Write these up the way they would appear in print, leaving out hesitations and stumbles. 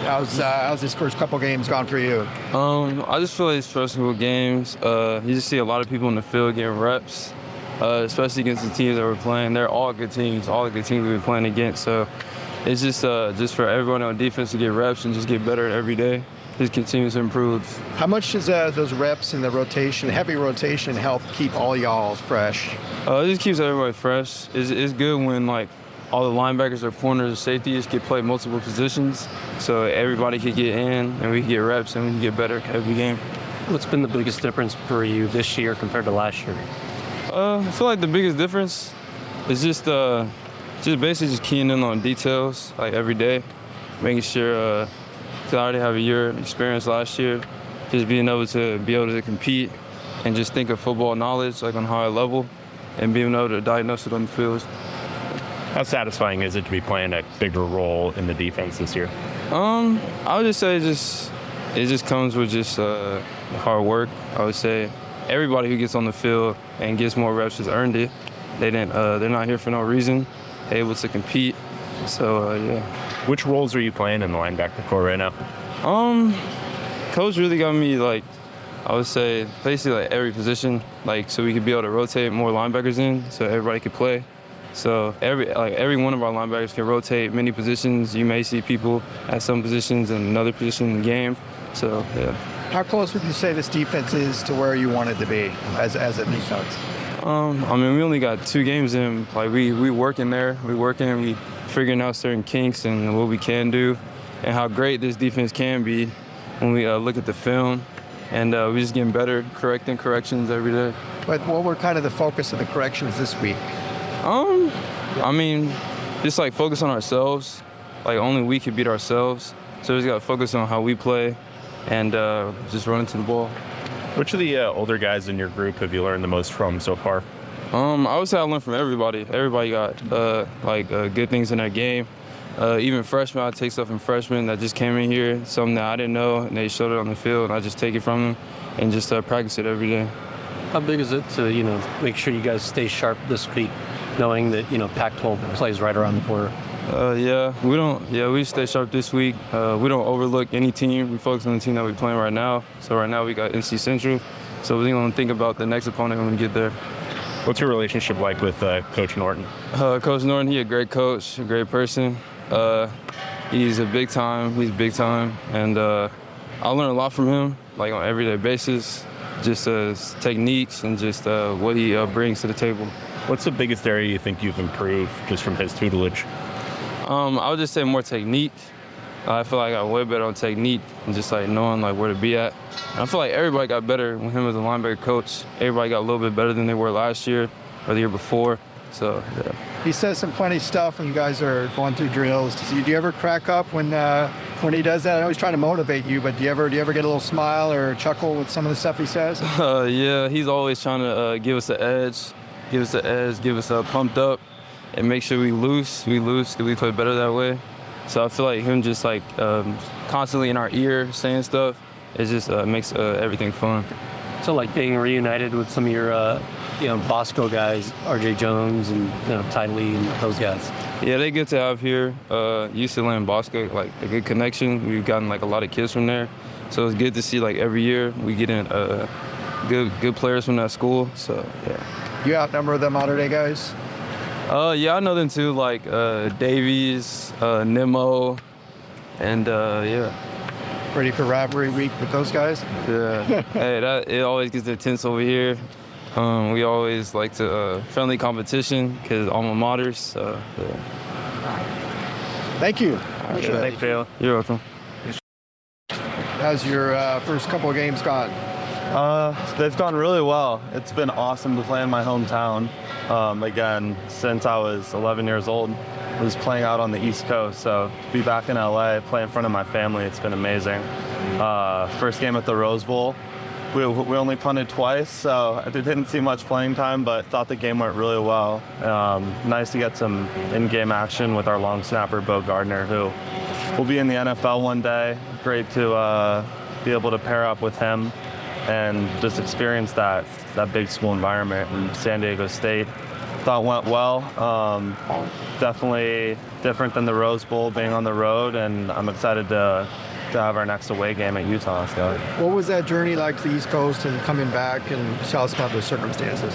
How's this first couple games gone for you? I just feel like these first couple games, you just see a lot of people in the field getting reps, especially against the teams that we're playing. They're all good teams, all the good teams we've been playing against. So it's just for everyone on defense to get reps and just get better every day. Just continue to improve. How much does those reps and the rotation, heavy rotation, help keep all y'all fresh? It just keeps everybody fresh. It's good when like all the linebackers or corners or safeties can play multiple positions, so everybody can get in and we can get reps and we can get better every game. What's been the biggest difference for you this year compared to last year? I feel like the biggest difference is just basically just keying in on details like every day, making sure. Cause I already have a year experience last year, just being able to compete and just think of football knowledge like on a higher level, and being able to diagnose it on the field. How satisfying is it to be playing a bigger role in the defense this year? I would just say it just comes with just hard work. I would say everybody who gets on the field and gets more reps has earned it. They're not here for no reason. They're able to compete. So yeah. Which roles are you playing in the linebacker core right now? Coach really got me like, I would say basically like every position, like so we could be able to rotate more linebackers in, so everybody could play. So every one of our linebackers can rotate many positions. You may see people at some positions and another position in the game. So yeah. How close would you say this defense is to where you want it to be as a defense? I mean, we only got 2 games in. Like we working there, we figuring out certain kinks and what we can do, and how great this defense can be when we look at the film, and we're just getting better, correcting corrections every day. But what were kind of the focus of the corrections this week? I mean, just like focus on ourselves. Like only we can beat ourselves, so we just got to focus on how we play, and just run into the ball. Which of the older guys in your group have you learned the most from so far? I would say I learned from everybody. Everybody got good things in their game. Even freshmen, I take stuff from freshmen that just came in here, something that I didn't know, and they showed it on the field, and I just take it from them and just practice it every day. How big is it to make sure you guys stay sharp this week, knowing that Pac-12 plays right around the corner? We stay sharp this week. We don't overlook any team. We focus on the team that we're playing right now. So right now we got NC Central. So we're going to think about the next opponent when we get there. What's your relationship like with Coach Norton? Coach Norton, he's a great coach, a great person. He's big time, and I learn a lot from him, like on an everyday basis, just techniques and just what he brings to the table. What's the biggest area you think you've improved just from his tutelage? I would just say more technique. I feel like I got way better on technique and just like knowing like where to be at. And I feel like everybody got better with him as a linebacker coach. Everybody got a little bit better than they were last year or the year before. So yeah. He says some funny stuff when you guys are going through drills. Do you ever crack up when he does that? I know he's trying to motivate you, but do you ever get a little smile or chuckle with some of the stuff he says? Yeah, he's always trying to give us the edge, give us pumped up, and make sure we loose, because we play better that way. So I feel like him just like constantly in our ear saying stuff, it just makes everything fun. So like being reunited with some of your Bosco guys, RJ Jones and Ty Lee and those guys. Yeah, they good to have here. UCLA and Bosco, like a good connection. We've gotten like a lot of kids from there. So it's good to see like every year we get in good players from that school. So yeah. You outnumber them Mater guys? Yeah, I know them too, like Davies, Nemo, and yeah. Ready for rivalry week with those guys? Yeah. Hey, it always gets the tense over here. We always like to friendly competition because alma maters. So, yeah. Thank you. Thanks, Phil. You're welcome. How's your first couple of games gone? They've gone really well. It's been awesome to play in my hometown. Again, since I was 11 years old, I was playing out on the East Coast. So to be back in LA, play in front of my family, it's been amazing. First game at the Rose Bowl, we only punted twice, so I didn't see much playing time, but thought the game went really well. Nice to get some in-game action with our long snapper, Bo Gardner, who will be in the NFL one day. Great to be able to pair up with him and just experience that big school environment in San Diego State. thought went well. Definitely different than the Rose Bowl being on the road, and I'm excited to have our next away game at Utah. So. What was that journey like to the East Coast and coming back, and tell us about those circumstances?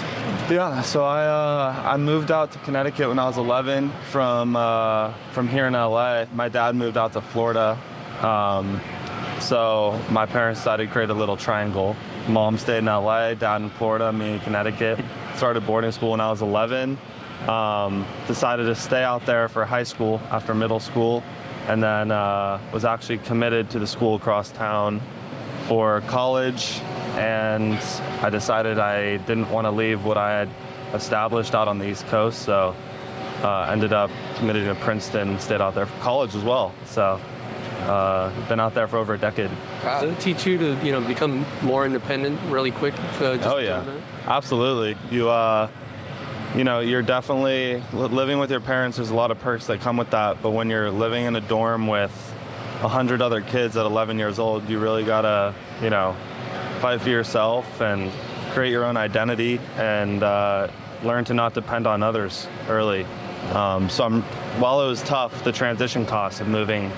Yeah, so I moved out to Connecticut when I was 11 from here in LA. My dad moved out to Florida. So my parents decided to create a little triangle. Mom stayed in LA, dad in Florida, me in Connecticut. Started boarding school when I was 11. Decided to stay out there for high school after middle school, and then was actually committed to the school across town for college. And I decided I didn't want to leave what I had established out on the East Coast, so ended up committed to Princeton, stayed out there for college as well. So been out there for over a decade. Does it teach you to, become more independent really quick? Oh yeah, absolutely. You're definitely living with your parents. There's a lot of perks that come with that. But when you're living in a dorm with 100 other kids at 11 years old, you really gotta, fight for yourself and create your own identity and learn to not depend on others early. While it was tough, the transition costs of moving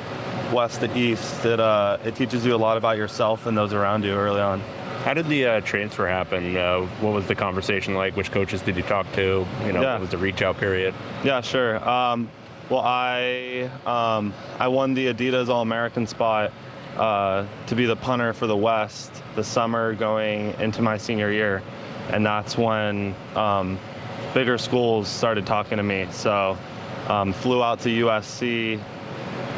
west to east, it teaches you a lot about yourself and those around you early on. How did the transfer happen? What was the conversation like? Which coaches did you talk to? What was the reach out period? Yeah, sure. Well, I won the Adidas All-American spot to be the punter for the West the summer going into my senior year, and that's when bigger schools started talking to me. So flew out to USC.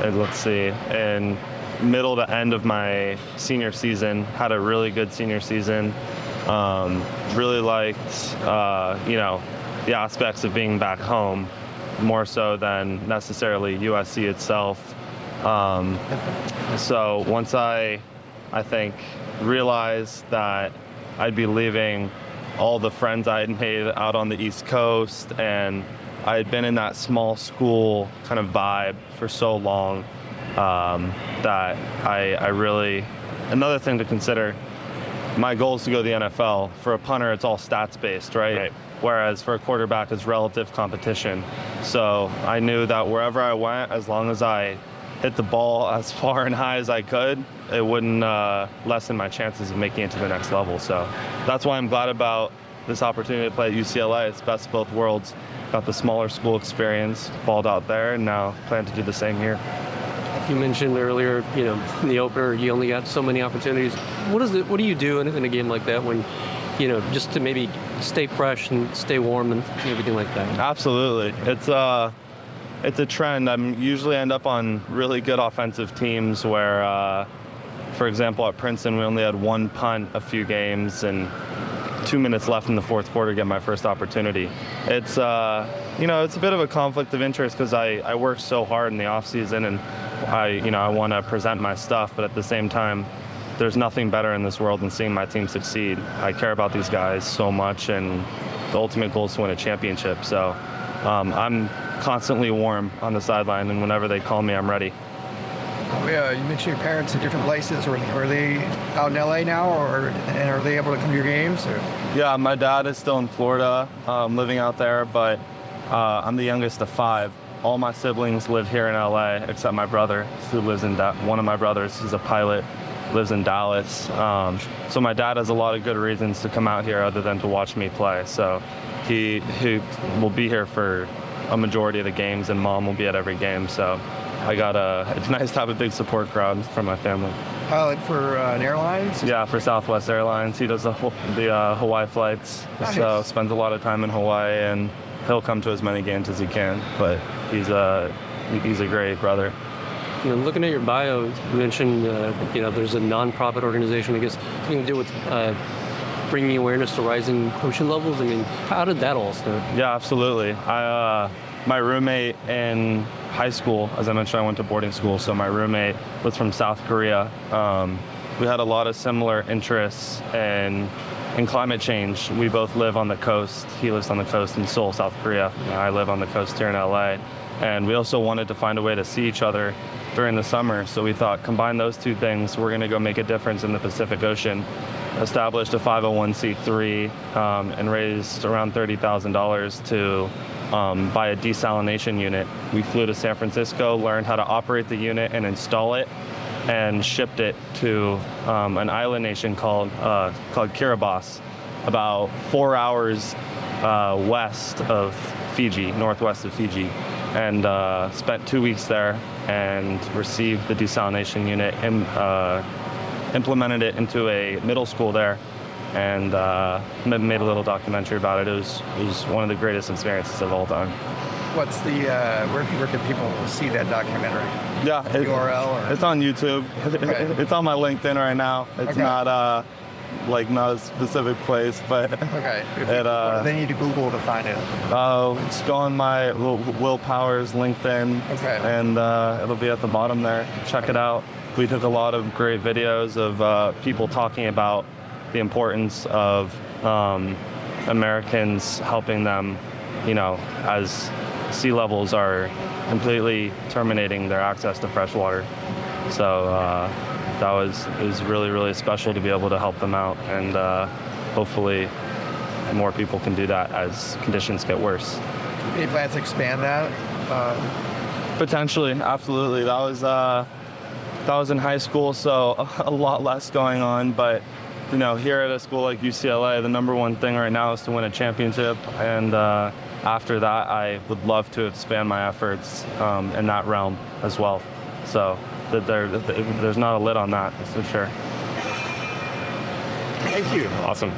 In middle to end of my senior season, had a really good senior season. Really liked, the aspects of being back home more so than necessarily USC itself. So once I think, realized that I'd be leaving all the friends I had made out on the East Coast, and I had been in that small school kind of vibe for so long, that I really, another thing to consider, my goal is to go to the NFL. For a punter, it's all stats based, right? Whereas for a quarterback, it's relative competition. So I knew that wherever I went, as long as I hit the ball as far and high as I could, it wouldn't lessen my chances of making it to the next level. So that's why I'm glad about this opportunity to play at UCLA. It's best of both worlds. Got the smaller school experience, balled out there, and now plan to do the same here. You mentioned earlier, in the opener, you only got so many opportunities. What do you do in a game like that when, just to maybe stay fresh and stay warm and everything like that? Absolutely. It's a trend. I usually end up on really good offensive teams where, for example, at Princeton, we only had one punt a few games and 2 minutes left in the fourth quarter to get my first opportunity. It's it's a bit of a conflict of interest because I work so hard in the off season, and I want to present my stuff, but at the same time, there's nothing better in this world than seeing my team succeed. I care about these guys so much, and the ultimate goal is to win a championship. So I'm constantly warm on the sideline, and whenever they call me, I'm ready. Yeah, you mentioned your parents in different places. Are they out in LA now, and are they able to come to your games? Or? Yeah, my dad is still in Florida, living out there, but I'm the youngest of 5. All my siblings live here in LA, except my brother, who lives in one of my brothers, who's a pilot, lives in Dallas. So my dad has a lot of good reasons to come out here other than to watch me play. So he will be here for a majority of the games, and mom will be at every game. So it's nice to have a big support crowd from my family. Pilot for an airlines? Yeah, for Southwest Airlines. He does the Hawaii flights, Nice. So spends a lot of time in Hawaii, and he'll come to as many games as he can. But he's a great brother. Looking at your bio, you mentioned there's a nonprofit organization, I guess, something to do with bringing awareness to rising ocean levels. I mean, how did that all start? Yeah, absolutely. My roommate in high school, as I mentioned, I went to boarding school, so my roommate was from South Korea. We had a lot of similar interests in climate change. We both live on the coast. He lives on the coast in Seoul, South Korea. I live on the coast here in LA. And we also wanted to find a way to see each other during the summer. So we thought, combine those two things, we're going to go make a difference in the Pacific Ocean. Established a 501c3 and raised around $30,000 to buy a desalination unit. We flew to San Francisco, learned how to operate the unit and install it, and shipped it to an island nation called Kiribati, about 4 hours west of Fiji, northwest of Fiji, and spent 2 weeks there and received the desalination unit and implemented it into a middle school there, and made a little documentary about it. It was one of the greatest experiences of all time. What's the where can people see that documentary? Yeah, URL or? it's on YouTube. Okay. It's on my LinkedIn right now. It's Okay. not not a specific place, but Okay. it They need to Google to find it. just go on my Will Powers LinkedIn, Okay. and it'll be at the bottom there. Check it out. We took a lot of great videos of people talking about the importance of Americans helping them, as sea levels are completely terminating their access to fresh water. So it was really, really special to be able to help them out, and hopefully more people can do that as conditions get worse. Any plans to expand that? Potentially, absolutely. That was in high school, so a lot less going on. But here at a school like UCLA, the number one thing right now is to win a championship. And after that, I would love to expand my efforts in that realm as well. So there's not a lid on that, that's for sure. Thank you. Awesome.